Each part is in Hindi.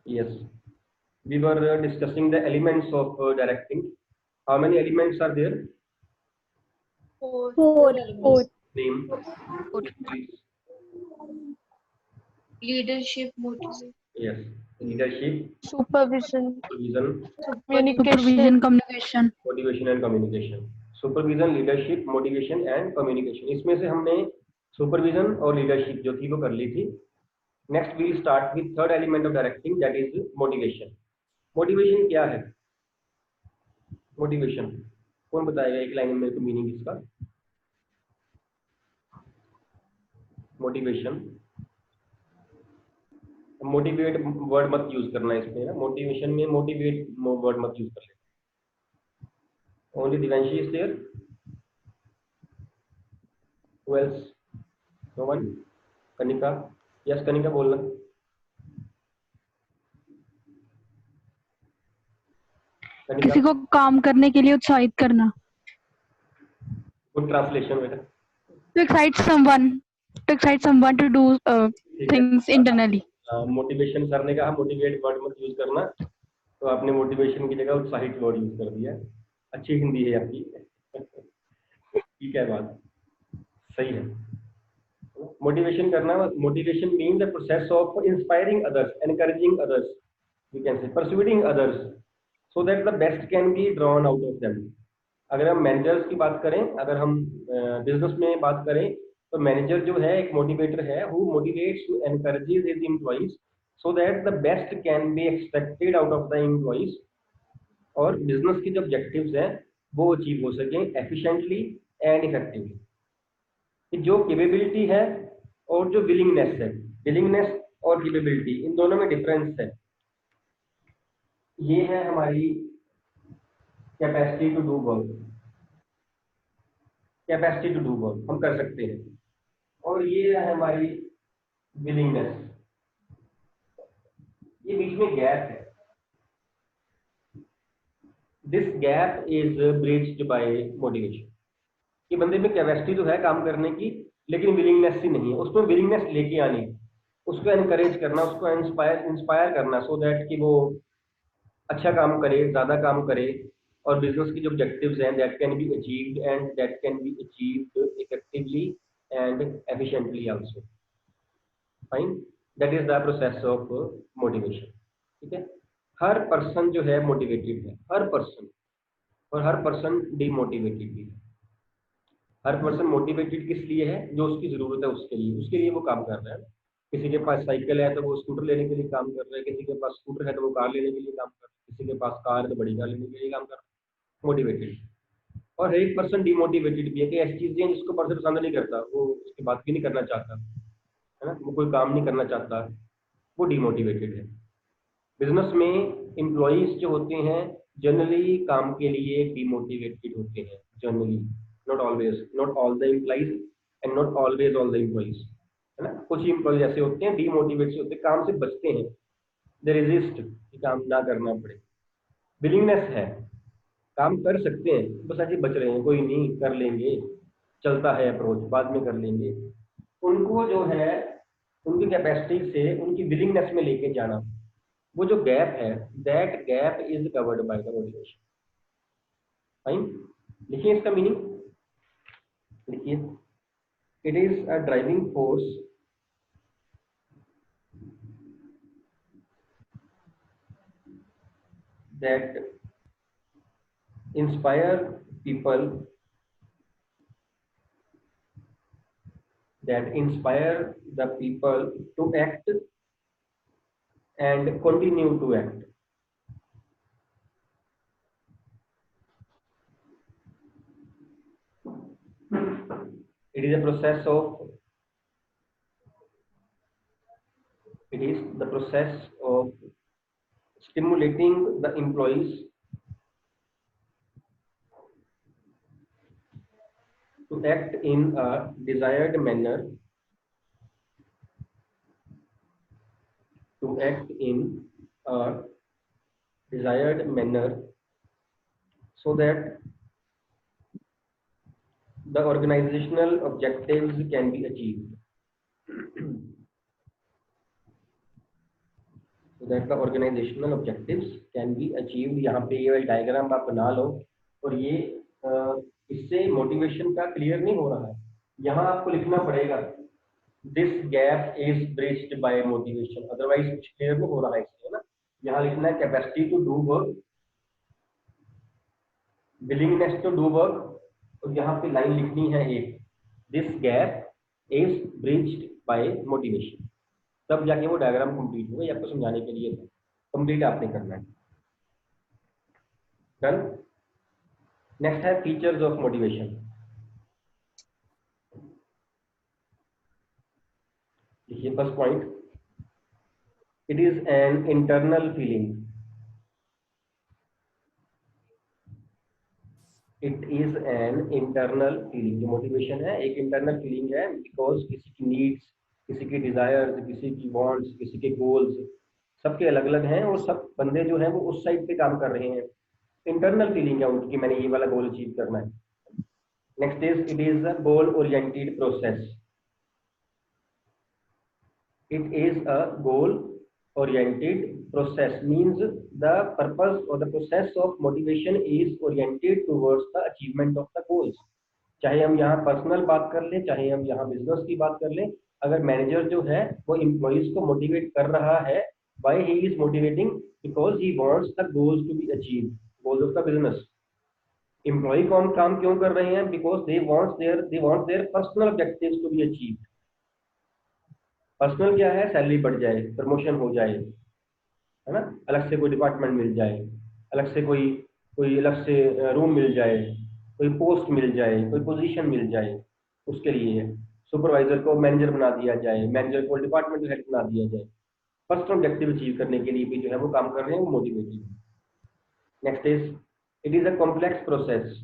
Yes, we were discussing the elements of directing. How many elements are there? Four. Name, please. Leadership, motivation. Yes, leadership, Supervision, supervision, communication, communication. Motivation and communication. Supervision, leadership, motivation and communication. इसमें से हमने सुपरविजन और लीडरशिप जो थी वो कर ली थी. Next we start with third element of directing, that is motivation. Motivation क्या है? मोटिवेशन कौन बताएगा एक लाइन में मेरे को मीनिंग इसका? मोटिवेशन, मोटिवेट वर्ड मत यूज करना इसमें ना. मोटिवेशन में मोटिवेट वर्ड मत यूज कर लेना. Only Divanshi is there. Who else? No one. Kanika. Yes, Kanika बोलना. किसी को काम करने के लिए उत्साहित करना. Good translation बेटा. To excite someone to do things internally. Motivation sir ने कहा मोटिवेट वर्ड मत यूज करना, तो आपने मोटिवेशन की जगह उत्साहित वर्ड यूज कर दिया. अच्छी हिंदी है आपकी. ठीक है, बात सही है. मोटिवेशन करना, motivation mean the process of inspiring others, encouraging others, we can say pursuing others so that the best can be drawn out of them. अगर हम मैनेजर्स की बात करें, अगर हम बिजनेस में बात करें, तो मैनेजर जो है एक मोटिवेटर है, who motivates to encourages his employees so that the best can be expected out of the employees, और बिजनेस के जो ऑब्जेक्टिव्स हैं वो अचीव हो सकें एफिशिएंटली एंड इफेक्टिवली. जो कैपेबिलिटी है और जो विलिंगनेस है, विलिंगनेस और कैपेबिलिटी, इन दोनों में डिफरेंस है. ये है हमारी capacity to do work, capacity to do work, हम कर सकते हैं. और ये है हमारी विलिंगनेस. ये बीच में गैप है. This gap is bridged by motivation. कि बंदे में कैपेसिटी तो है काम करने की, लेकिन विलिंगनेस ही नहीं है. उसमें विलिंगनेस लेके आनी, उसको एनकरेज करना, उसको इंस्पायर करना, सो दैट कि वो अच्छा काम करे, ज़्यादा काम करे, और बिजनेस की जो ऑब्जेक्टिव्स हैं that can be achieved and that can be achieved effectively and efficiently also. Fine, that is the process of motivation. ठीक है. हर पर्सन जो है मोटिवेटेड है, हर पर्सन, और हर पर्सन डिमोटिवेटेड भी है. हर पर्सन मोटिवेटेड किस लिए है? जो उसकी जरूरत है उसके लिए वो काम कर रहा है. किसी के पास साइकिल है तो वो स्कूटर लेने के लिए काम कर रहा है, किसी के पास स्कूटर है तो वो कार लेने के लिए काम कर रहा है, किसी के पास कार है तो बड़ी कार लेने के लिए काम कर रहा है. मोटिवेटेड. और एक पर्सन डिमोटिवेटेड भी है कि ऐसी चीजें हैं जिसको पर्सन पसंद नहीं करता, वो उसकी बात भी नहीं करना चाहता है ना, वो कोई काम नहीं करना चाहता, वो डिमोटिवेटेड है. बिजनेस में एम्प्लॉइज जो होते हैं जनरली काम के लिए डिमोटिवेटेड होते हैं. Generally, not always, not all the employees and not always all the employees, है ना. कुछ एम्प्लॉइज ऐसे होते हैं डिमोटिवेटेड होते हैं, काम से बचते हैं, दे रेजिस्ट कि काम ना करना पड़े. विलिंगनेस है, काम कर सकते हैं, बस ऐसे बच रहे हैं, कोई नहीं कर लेंगे, चलता है अप्रोच, बाद में कर लेंगे. उनको जो है उनकी कैपेसिटी से उनकी विलिंगनेस में लेके जाना, वो जो गैप है, that gap is covered by the motivation. Fine, लिखिए इसका मीनिंग. लिखिए, it is a driving force that inspire people, that inspire the people to act and continue to act. It is a process of, it is the process of stimulating the employees to act in a desired manner, to act in a desired manner so that the organizational objectives can be achieved. That the organisational objectives can be achieved. यहाँ पे ये वाली डायग्राम आप बना लो, और ये इससे मोटिवेशन का क्लियर नहीं हो रहा है। यहाँ आपको लिखना पड़ेगा this gap is bridged by motivation, otherwise कुछ क्लियर नहीं हो रहा है इससे, है ना। यहाँ लिखना है capacity to do work, willingness to do work, और यहाँ पे लाइन लिखनी है एक, this gap is bridged by motivation. तब जाके वो डायग्राम कंप्लीट होगा। ये आपको समझाने के लिए कंप्लीट आपने करना है। डन। नेक्स्ट है फीचर्स ऑफ मोटिवेशन। देखिए first point, it is an internal feeling. It is an internal feeling. जो मोटिवेशन है एक इंटरनल फीलिंग है, बिकॉज किसी की नीड्स, किसी की डिजायर्स, किसी की वांट्स, किसी के गोल्स सबके अलग अलग हैं, और सब बंदे जो हैं वो उस साइड पे काम कर रहे हैं। इंटरनल फीलिंग है उनकी, मैंने ये वाला गोल अचीव करना है। Next is it is a goal oriented process. It is a goal oriented process means the purpose or the process of motivation is oriented towards the achievement of the goals। चाहे हम यहाँ पर्सनल बात कर लें, चाहे हम यहाँ बिजनेस की बात कर लें, अगर मैनेजर जो है वो एम्प्लॉइज को मोटिवेट कर रहा है, why he is motivating, because he wants the goals to be achieved, goals of the business। Employee को हम काम क्यों कर रहे हैं, because they want their personal objectives to be achieved। Personal क्या है, सैलरी बढ़ जाए, प्रमोशन हो जाए, है ना, अलग से कोई डिपार्टमेंट मिल जाए, अलग से कोई कोई अलग से रूम मिल जाए, कोई पोस्ट मिल जाए, कोई पोजीशन मिल जाए, उसके लिए सुपरवाइजर को मैनेजर बना दिया जाए, मैनेजर को डिपार्टमेंट हेड बना दिया जाए। पर्सनल ऑब्जेक्टिव अचीव करने के लिए भी जो है वो काम कर रहे हैं, वो मोटिवेटेड है। Next is it is a complex process.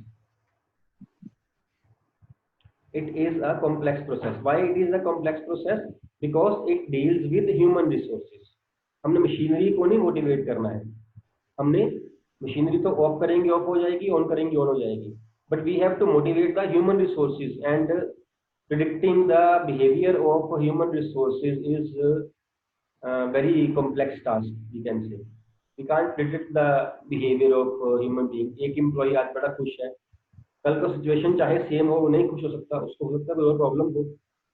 It is a complex process. Why it is a complex process? Because it deals with human resources। हमने मशीनरी को नहीं मोटिवेट करना है, हमने मशीनरी तो ऑफ करेंगे ऑफ हो जाएगी, ऑन करेंगे ऑन हो जाएगी, but we have to motivate the human resources, and predicting the behavior of human resources is a very complex task, we can say। We can't predict the behavior of human being। एक एम्प्लॉय आज बड़ा खुश है, कल का सिचुएशन चाहे सेम हो, वो नहीं खुश हो सकता, उसको हो सकता है कोई और प्रॉब्लम हो।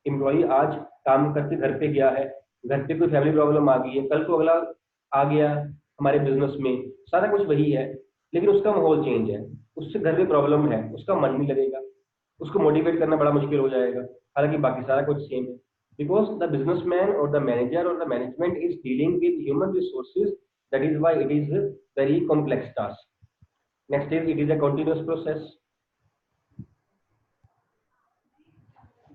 एम्प्लॉय आज काम करके घर पे गया है, घर पे कोई फैमिली प्रॉब्लम आ गई है, कल को अगला आ गया हमारे बिजनेस में, सारा कुछ वही है, लेकिन उसका माहौल चेंज है, उससे घर में प्रॉब्लम है, उसका मन नहीं लगेगा, उसको मोटिवेट करना बड़ा मुश्किल हो जाएगा, हालांकि बाकी सारा कुछ सेम है। बिकॉज द बिजनेसमैन और द मैनेजर और the management is dealing with human resources, that is why it is very complex task. Next is it is a continuous process.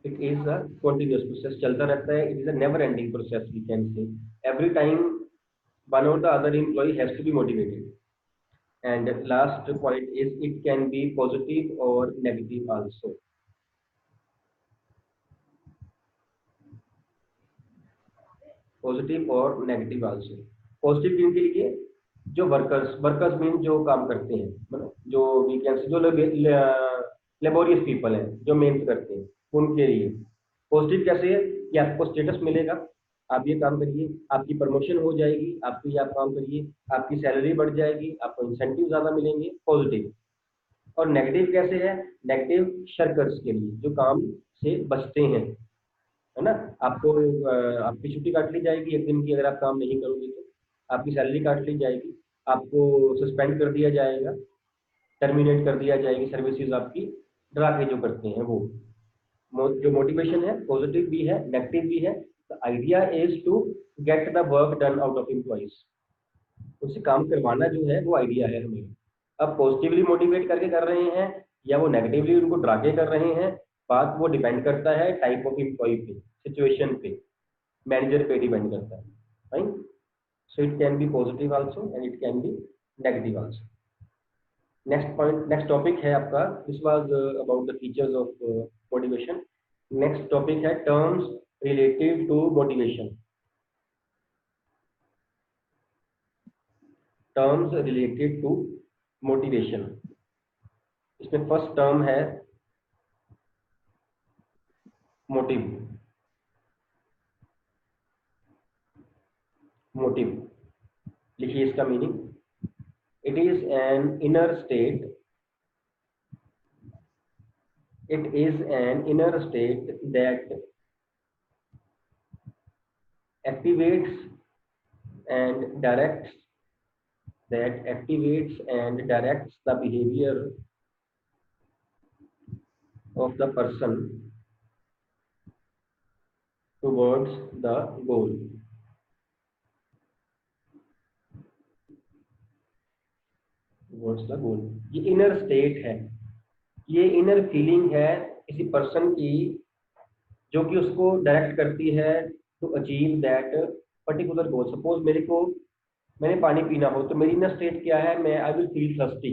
It is a continuous process, चलता रहता है। It is a never ending process, we can say। Every time one or the other employee has to be motivated। And last point is it can be positive or negative also। Positive और नेगेटिव आल्सो। पॉजिटिव किन के लिए, जो वर्कर्स मीन जो काम करते हैं, मतलब जो वी कैन से जो लेबोरियस पीपल हैं, जो मेहनत करते हैं, उनके लिए पॉजिटिव कैसे है कि आपको स्टेटस मिलेगा, आप ये काम करिए, आपकी प्रमोशन हो जाएगी, आप काम करिए, आपकी सैलरी बढ़ जाएगी, आपको इंसेंटिव ज्यादा मिलेंगे, पॉजिटिव। और नेगेटिव कैसे है, नेगेटिव शर्कर्स के लिए जो काम से बचते हैं, है ना, आपको आपकी छुट्टी काट ली जाएगी एक दिन की, अगर आप काम नहीं करोगे तो आपकी सैलरी काट ली जाएगी, आपको सस्पेंड कर दिया जाएगा, टर्मिनेट कर दिया जाएगी सर्विसेज आपकी, डरा के जो करते हैं वो। जो मोटिवेशन है पॉजिटिव भी है नेगेटिव भी है। The idea is to get the work done out of employees, उससे काम करवाना जो है वो आइडिया है हमें। अब पॉजिटिवली मोटिवेट करके कर रहे हैं या वो नेगेटिवली उनको डरा के कर रहे हैं, बात वो डिपेंड करता है टाइप ऑफ एम्प्लॉय पे, सिचुएशन पे, मैनेजर पे डिपेंड करता है, right. So it can be positive also and it can be negative also. Next point, next topic है आपका, this was about the features of motivation. Next topic है terms related to motivation. Terms related to motivation, इसमें फर्स्ट टर्म है मोटिव। मोटिव लिखिए इसका meaning, it is an inner state, it is an inner state that activates and directs the behavior of the person towards the goal. ये इनर स्टेट है, ये इनर फीलिंग है किसी पर्सन की जो कि उसको डायरेक्ट करती है to achieve that particular goal. Suppose मैंने पानी पीना हो तो मेरी इनर स्टेट क्या है, मैं आई विल फील थर्स्टी,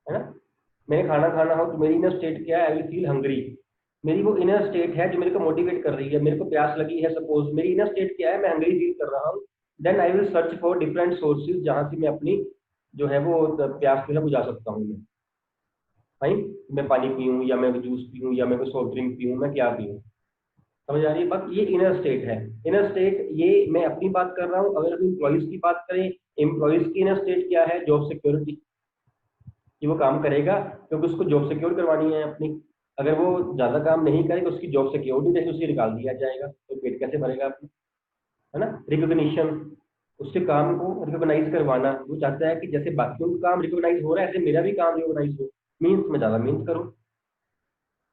है ना। मैंने खाना खाना हो तो मेरी इनर स्टेट क्या है, आई विल फील हंग्री। मेरी वो इनर स्टेट है जो मेरे को मोटिवेट कर रही है। मेरे को प्यास लगी है, सपोज मेरी इनर स्टेट क्या है, मैं हंग्री फील कर रहा हूँ। Then I will search for different sources जहाँ से मैं अपनी जो है वो प्यास जो है बुझा सकता हूँ। मैं भाई मैं पानी पीऊँ या मैं जूस पीऊँ या मैं कोई सॉफ्ट ड्रिंक पीऊँ, मैं क्या पीऊँ, समझ आ रही है बात। ये इनर स्टेट है। इनर स्टेट ये मैं अपनी बात कर रहा हूँ। अगर हम एम्प्लॉइज की बात करें, एम्प्लॉइज की इनर स्टेट क्या है, जॉब सिक्योरिटी, कि वो काम करेगा क्योंकि उसको जॉब सिक्योर करवानी है अपनी। अगर वो ज्यादा काम नहीं करेगा, उसकी जॉब सिक्योरिटी नहीं, उसकी निकाल दिया जाएगा, तो पेट कैसे भरेगा अपनी, है ना। रिकॉग्निशन, उसके काम को रिकॉग्नाइज करवाना। वो चाहता है कि जैसे बाकियों का काम रिकॉग्नाइज हो रहा है, ऐसे मेरा भी काम रिकॉग्नाइज हो, मीन्स मैं ज्यादा मेहनत करूँ।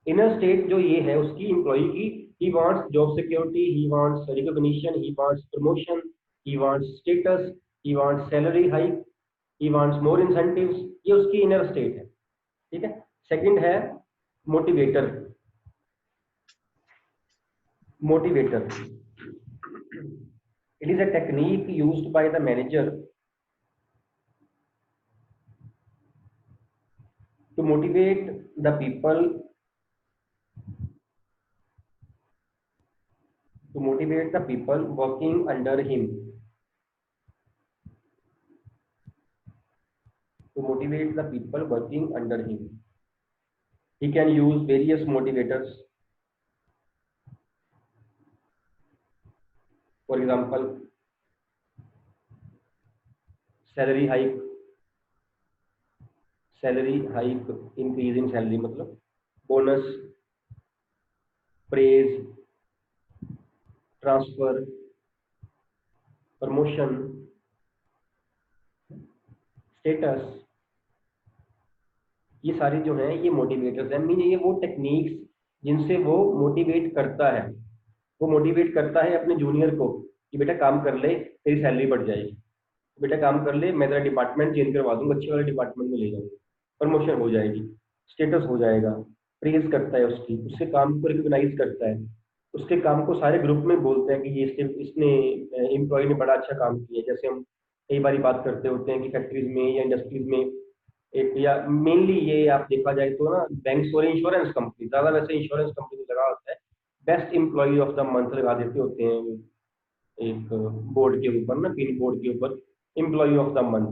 इनर स्टेट जो ये है उसकी एम्प्लॉय की, he wants job security, he wants recognition, he wants promotion, he wants status, he wants salary hike, he wants more incentives। ये उसकी इनर स्टेट है, ठीक है। सेकंड है motivator. Motivator, it is a technique used by the manager to motivate the people working under him, He can use various motivators, for example salary hike, increase in salary मतलब bonus, praise, transfer, promotion, status, ये सारी जो है ये मोटिवेटर्स हैं। मीन ये वो टेक्निक्स जिनसे वो मोटिवेट करता है। वो मोटिवेट करता है अपने जूनियर को कि बेटा काम कर ले, तेरी सैलरी बढ़ जाएगी, बेटा काम कर ले, मैं तेरा डिपार्टमेंट चेंज करवा दूंगा, अच्छे वाले डिपार्टमेंट में ले जाऊंगा, प्रमोशन हो जाएगी, स्टेटस हो जाएगा। प्रेज करता है उसके काम को रिकॉग्नाइज करता है, उसके काम को सारे ग्रुप में बोलते हैं कि ये इसने एम्प्लॉय ने बड़ा अच्छा काम किया। जैसे हम कई बार बात करते होते हैं कि फैक्ट्रीज में या इंडस्ट्रीज में एक, या मेनली ये आप देखा जाए तो ना बैंक्स और इंश्योरेंस कंपनी, ज्यादा वैसे इंश्योरेंस कंपनी में लगा होता है, best employee of the month लगा देते होते हैं एक बोर्ड के ऊपर ना, पिन बोर्ड के ऊपर एम्प्लॉय ऑफ द मंथ।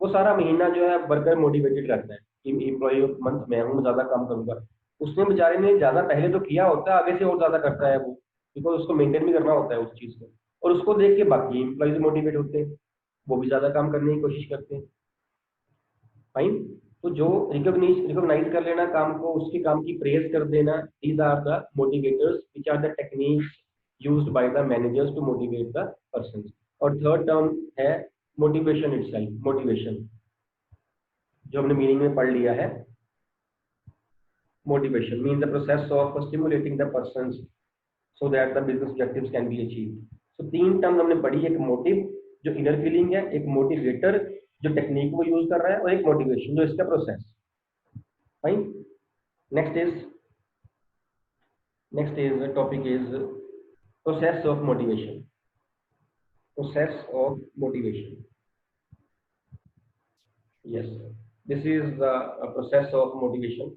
वो सारा महीना जो है वर्कर मोटिवेटेड रहता है कि एम्प्लॉय ऑफ मंथ मैं हूँ, ज्यादा काम करूंगा। उसने बेचारे ने ज्यादा पहले तो किया होता है, आगे से और ज्यादा करता है वो, बिकॉज उसको मेंटेन भी करना होता है उस चीज को, और उसको देख के बाकी एम्प्लॉयज मोटिवेट होते हैं, वो भी ज्यादा काम करने की कोशिश करते हैं। फाइन। तो जो रिकॉग्नाइज कर लेना काम को, उसके काम की प्रेज कर देना, these are the motivators which are the techniques used by the managers to motivate the person. और थर्ड टर्म है मोटिवेशन इटसेल्फ। मोटिवेशन जो हमने मीनिंग में पढ़ लिया है, motivation mean the process of stimulating the person so that the business objectives can be achieved. So तीन टर्म हमने पढ़ी, एक मोटिव जो इनर फीलिंग है, एक मोटिवेटर जो टेक्निक को यूज कर रहा है, और एक मोटिवेशन जो इसका process. Fine. Next is topic is process of motivation. Yes, this is the process of motivation.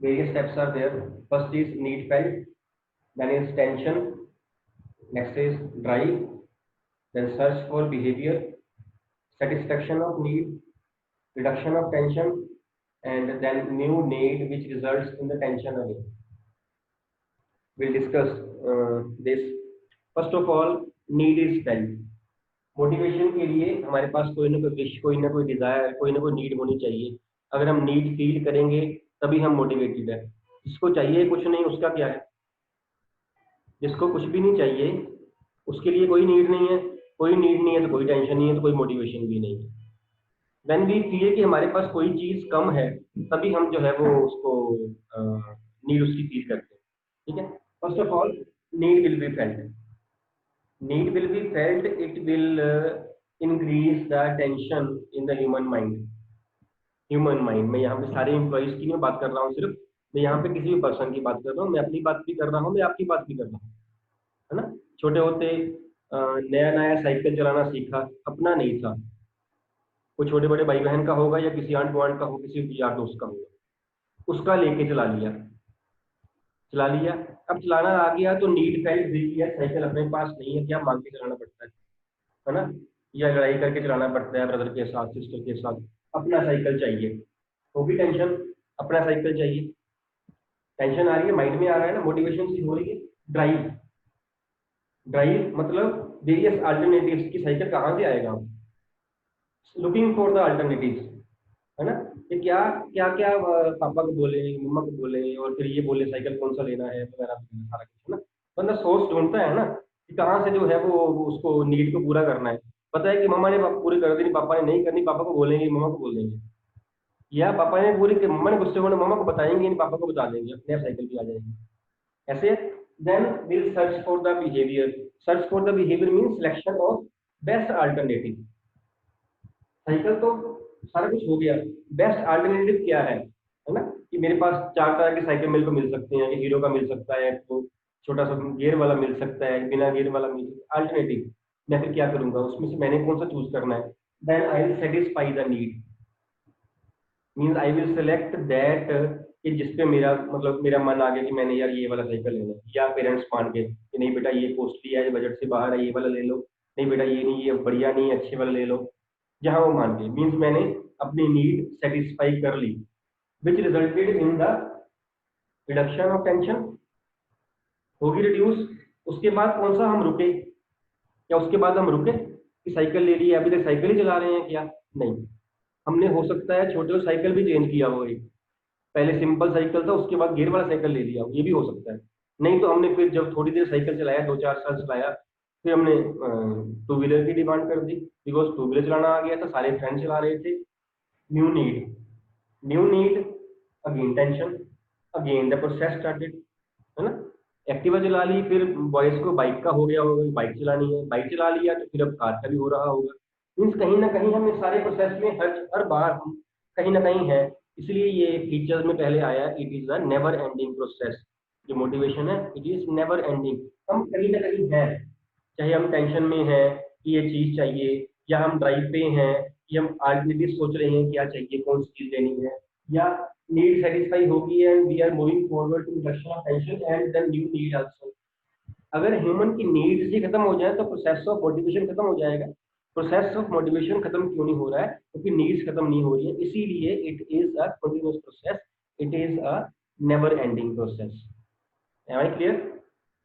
Various steps are there. First is need felt, then is tension, next is drive, then search for behavior, satisfaction of need, reduction of tension, and then new need which results in the tension again. We'll discuss this. First of all, need is felt. Motivation के लिए हमारे पास कोई ना कोई विश, कोई ना कोई डिजायर, कोई ना कोई नीड होनी चाहिए। अगर हम नीड फील करेंगे तभी हम मोटिवेटेड है। जिसको चाहिए कुछ नहीं, उसका क्या है? जिसको कुछ भी नहीं चाहिए उसके लिए कोई नीड नहीं है, कोई नीड नहीं है तो कोई टेंशन नहीं है, तो कोई मोटिवेशन भी नहीं है। व्हेन वी फील कि हमारे पास कोई चीज कम है, तभी हम जो है वो उसको नीड उसकी फील करते हैं। ठीक है, first of all need will be felt. Need will be felt, it will increase the tension in the human mind. Human mind में यहाँ पे सारे एम्प्लॉइज की मैं बात कर रहा हूँ, सिर्फ मैं यहाँ पे किसी भी पर्सन की बात कर रहा हूँ, मैं अपनी बात भी कर रहा हूँ, मैं आपकी बात भी कर रहा हूँ, है ना। छोटे होते नया नया साइकिल चलाना सीखा, अपना नहीं था, कोई छोटे बड़े भाई बहन का होगा या किसी आंट वांट का हो, किसी यार दोस्त का होगा, उसका लेके चला लिया, चला लिया। अब चलाना आ गया तो नीड फेल्ट हुई कि यार साइकिल अपने पास नहीं है, क्या मांग के चलाना पड़ता है ना, या लड़ाई करके चलाना पड़ता है ब्रदर के साथ, सिस्टर के साथ। अपना साइकिल चाहिए, होगी टेंशन, अपना साइकिल चाहिए, टेंशन आ रही है, माइंड में आ रहा है ना, मोटिवेशन सी हो रही है। ड्राइव, ड्राइव मतलब वेरियस अल्टरनेटिव्स की साइकिल कहाँ से आएगा, लुकिंग फॉर द अल्टरनेटिव्स, है ना। ये क्या क्या क्या पापा को बोले, मम्मा को बोले, और फिर ये बोले साइकिल कौन सा लेना है वगैरह वगैरह, सारा कुछ, है ना। बंदा सोर्स ढूंढता है ना कि कहाँ से जो है वो उसको नीड को पूरा करना है। पता है कि मम्मा ने पूरी कर दी, पापा ने नहीं करनी, पापा को बोलेंगे, मम्मा को बोल देंगे, या पापा ने पूरी की, मम्मा ने गुस्से होने मम्मा को बताएंगे नहीं, पापा को बता देंगे, अपने आप साइकिल भी आ जाएगी ऐसे। Then will search for the behaviour. Search for the behaviour mean selection of best alternative. Cycle तो सारा कुछ हो गया, बेस्ट अल्टरनेटिव क्या है ना, कि मेरे पास 4 तरह के साइकिल मेरे को मिल सकते हैं, हीरो का मिल सकता है, तो छोटा सा गियर वाला मिल सकता है, बिना गियर वाला मिल सकता है, अल्टरनेटिव। मैं फिर क्या करूंगा, उसमें से मैंने कौन सा चूज करना है। Then I will satisfy the need, means I will select that, कि जिसपे मेरा मतलब मेरा मन आ गया कि मैंने यार ये वाला साइकिल लेना है, या पेरेंट्स मान गए कि नहीं बेटा ये कॉस्टली है, बजट से बाहर है, ये वाला ले लो, नहीं बेटा ये नहीं, ये बढ़िया नहीं है, अच्छे वाला ले लो। जहां वो मान गए, मीन्स मैंने अपनी नीड सेटिस्फाई कर ली, which resulted in the reduction of tension, होगी रिड्यूस। उसके बाद कौन सा हम रुके, क्या उसके बाद हम रुके कि साइकिल ले ली, अभी तक साइकिल ही चला रहे हैं क्या? नहीं, हमने हो सकता है छोटे साइकिल भी चेंज किया हो, एक पहले सिंपल साइकिल था, उसके बाद गियर वाला साइकिल ले लिया, ये भी हो सकता है। नहीं तो हमने फिर जब थोड़ी देर साइकिल चलाया, 2-4 साल चलाया, फिर हमने 2 व्हीलर की डिमांड कर दी, बिकॉज 2 व्हीलर चलाना आ गया था, सारे फ्रेंड चला रहे थे। New need, new need, again tension, again the process started, है ना। एक्टिवा चला ली, फिर बॉयज को बाइक का हो गया होगा, बाइक चलानी है, बाइक चला लिया तो फिर अब कार का भी हो रहा होगा। मीन्स कहीं ना कहीं हम इस सारे प्रोसेस में हर बार हम कहीं ना कहीं है। इसलिए ये फीचर्स में पहले आया, it is a never ending process. जो मोटिवेशन है, इट इज नेवर एंडिंग। हम कहीं ना कहीं है, चाहे हम टेंशन में हैं कि ये चीज चाहिए, या हम ड्राइव पे हैं कि हम अल्टरनेटिव सोच रहे हैं क्या चाहिए, कौन सी चीज लेनी है, या नीड सेटिस्फाई होगी and we are moving forward to reduction of tension and then new need also. अगर ह्यूमन की नीड्स ही खत्म हो जाए तो प्रोसेस ऑफ मोटिवेशन खत्म हो जाएगा। प्रोसेस ऑफ मोटिवेशन खत्म क्यों नहीं हो रहा है? क्योंकि नीड्स खत्म नहीं हो रही है, इसीलिए it is a continuous process, it is a never ending process. Am I clear?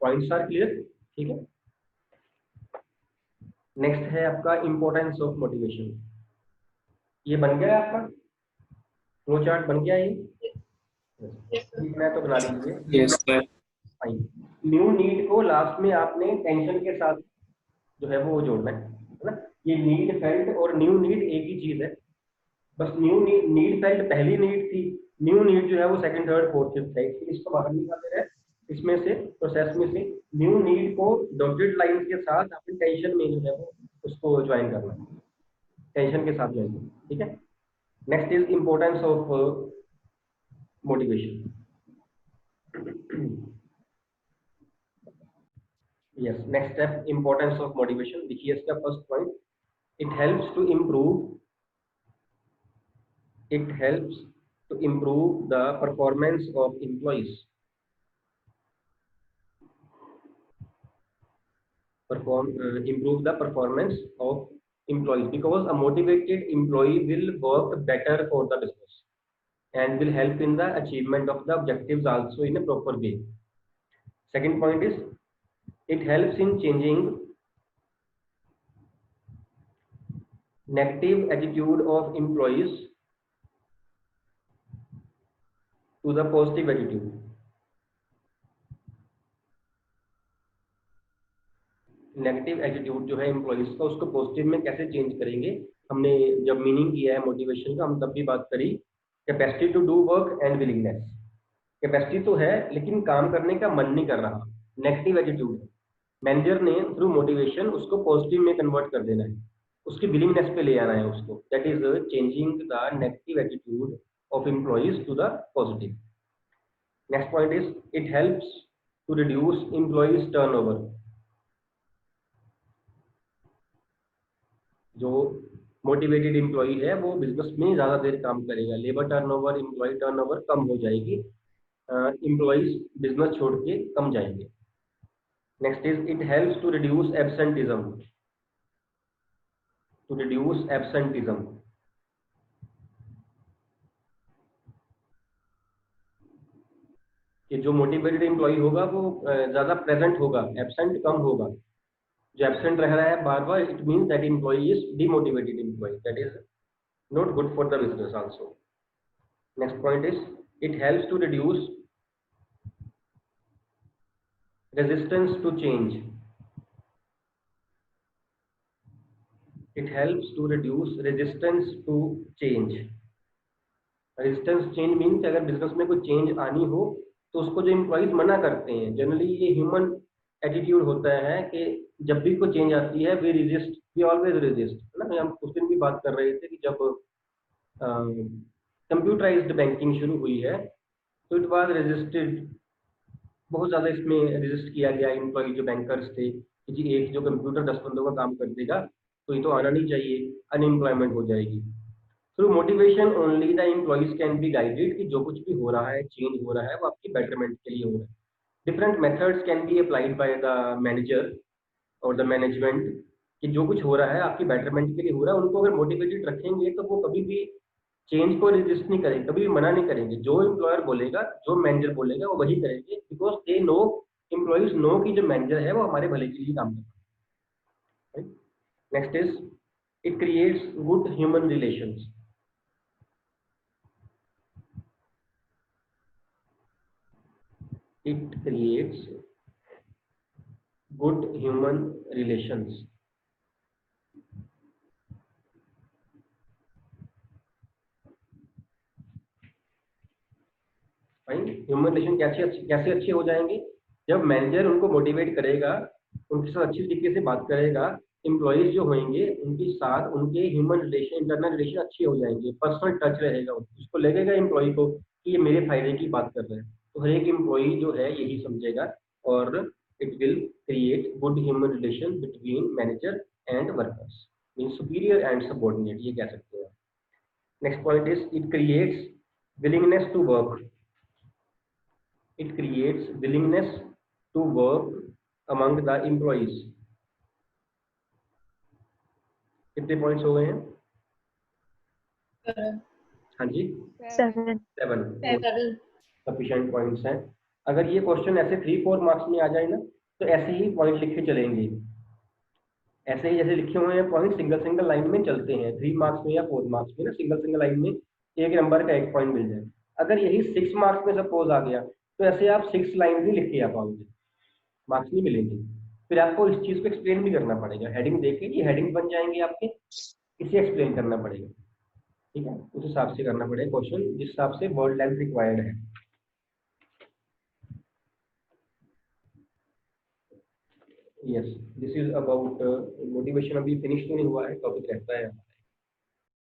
Points are clear? ठीक है। नेक्स्ट है आपका इंपॉर्टेंस ऑफ मोटिवेशन। ये बन गया है आपका फ्लो चार्ट, बन गया ये? मैं तो बना लीजिए। Yes sir. न्यू नीड को लास्ट में आपने टेंशन के साथ जो है वो जोड़ना है ना। ये नीड फेल्ट और न्यू नीड एक ही चीज है, बस न्यू नीड फेल्ट पहली नीड थी, न्यू नीड जो है वो सेकंड थर्ड फोर्थ फिफ्थ है, इसको बाहर निकालते रहे इसमें से, प्रोसेस में से। न्यू नीड को डॉटेड लाइंस के साथ अपने टेंशन में जो है वो उसको ज्वाइन करना है, टेंशन के साथ ज्वाइन करना, ठीक है। Next is importance of motivation. Yes, next step, importance of motivation. देखिए इसका first point, it helps to improve the performance of employees. Improve the performance of employees, because a motivated employee will work better for the business and will help in the achievement of the objectives also in a proper way. Second point is, it helps in changing negative attitude of employees to the positive attitude. Negative attitude जो है एम्प्लॉइज का, उसको पॉजिटिव में कैसे चेंज करेंगे। हमने जब मीनिंग किया है मोटिवेशन का, हम तब भी बात करी capacity to do work and willingness. Capacity तो है लेकिन काम करने का मन नहीं कर रहा, नेगेटिव एटीट्यूड है। मैनेजर ने थ्रू मोटिवेशन उसको पॉजिटिव में कन्वर्ट कर देना है, उसकी विलिंगनेस पे ले आना है उसको। That is changing the negative attitude of employees to the positive. Next point is it helps to reduce employees turnover. जो मोटिवेटेड एम्प्लॉई है वो बिजनेस में ज्यादा देर काम करेगा, लेबर टर्नओवर, एम्प्लॉय टर्नओवर कम हो जाएगी, एम्प्लॉइज बिजनेस छोड़ के कम जाएंगे। Next is it helps to reduce absenteeism. To reduce absenteeism, कि जो मोटिवेटेड एम्प्लॉय होगा वो ज्यादा प्रेजेंट होगा, एब्सेंट कम होगा। जो एब्सेंट रह रहा है बार बार, it means that employ is demotivated employ, that is not good for the business also. Next point is it helps to reduce resistance to change. It helps to reduce resistance to change. Resistance change means अगर बिजनेस में कोई चेंज आनी हो तो उसको जो एम्प्लॉइज मना करते हैं, जनरली ये ह्यूमन एटीट्यूड होता है कि जब भी कोई चेंज आती है we resist, we always resist, है ना। हम उस दिन भी बात कर रहे थे कि जब कंप्यूटराइज्ड बैंकिंग शुरू हुई है तो इट वाज रेजिस्टेड, बहुत ज़्यादा इसमें रेजिस्ट किया गया। एम्प्लॉई जो बैंकर्स थे कि जी एक जो कंप्यूटर 10 बंदों का काम कर देगा तो ये तो आना नहीं चाहिए, अनएम्प्लॉयमेंट हो जाएगी। Through motivation only the employees can be guided, कि जो कुछ भी हो रहा है, चेंज हो रहा है, वो आपकी बेटरमेंट के लिए हो रहा है। Different methods can be applied by the manager और द मैनेजमेंट, कि जो कुछ हो रहा है आपकी बेटरमेंट के लिए हो रहा है। उनको अगर मोटिवेटेड रखेंगे तो वो कभी भी चेंज को रेजिस्ट नहीं करेंगे, कभी भी मना नहीं करेंगे। जो एम्प्लॉयर बोलेगा, जो मैनेजर बोलेगा वो वही करेंगे, because they know, employees know कि जो मैनेजर है वो हमारे भले के लिए काम कर रहा है। Next is it creates good human relations. It creates good human relations. Human relation कैसे अच्छे हो जाएंगे, जब मैनेजर उनको मोटिवेट करेगा, उनके साथ अच्छी तरीके से बात करेगा, एम्प्लॉइज जो होंगे उनके साथ उनके ह्यूमन रिलेशन, इंटरनल रिलेशन अच्छे हो जाएंगे, पर्सनल टच रहेगा, उसको लगेगा एम्प्लॉय को कि ये मेरे फायदे की बात कर रहे हैं। तो हर एक एम्प्लॉय जो है यही समझेगा, और it will create good human relation between manager and workers, mean superior and subordinate, ये कह सकते हैं। Next point is it creates willingness to work. It creates willingness to work among the employees. कितने पॉइंट्स हो गए हैं? हाँ जी, 7 सफिशिएंट पॉइंट्स हैं। अगर ये क्वेश्चन ऐसे 3-4 मार्क्स में आ जाए ना तो ऐसे ही पॉइंट लिखे चलेंगे, ऐसे ही जैसे लिखे हुए हैं पॉइंट सिंगल सिंगल लाइन में चलते हैं। 3 मार्क्स में या 4 मार्क्स में ना सिंगल सिंगल लाइन में एक नंबर का 1 पॉइंट मिल जाए। अगर यही 6 मार्क्स में सपोज आ गया तो ऐसे आप 6 लाइन भी लिख के आ पाओगे, मार्क्स नहीं मिलेंगे। फिर आपको इस चीज को एक्सप्लेन भी करना पड़ेगा, हेडिंग देके ये हेडिंग बन जाएंगे आपके, इसे एक्सप्लेन करना पड़ेगा, ठीक है। उस हिसाब से करना पड़ेगा क्वेश्चन, जिस हिसाब से वर्ड लेंथ रिक्वायर्ड है। Yes, this is about motivation. अभी फिनिश तो नहीं हुआ है, टॉपिक रहता है।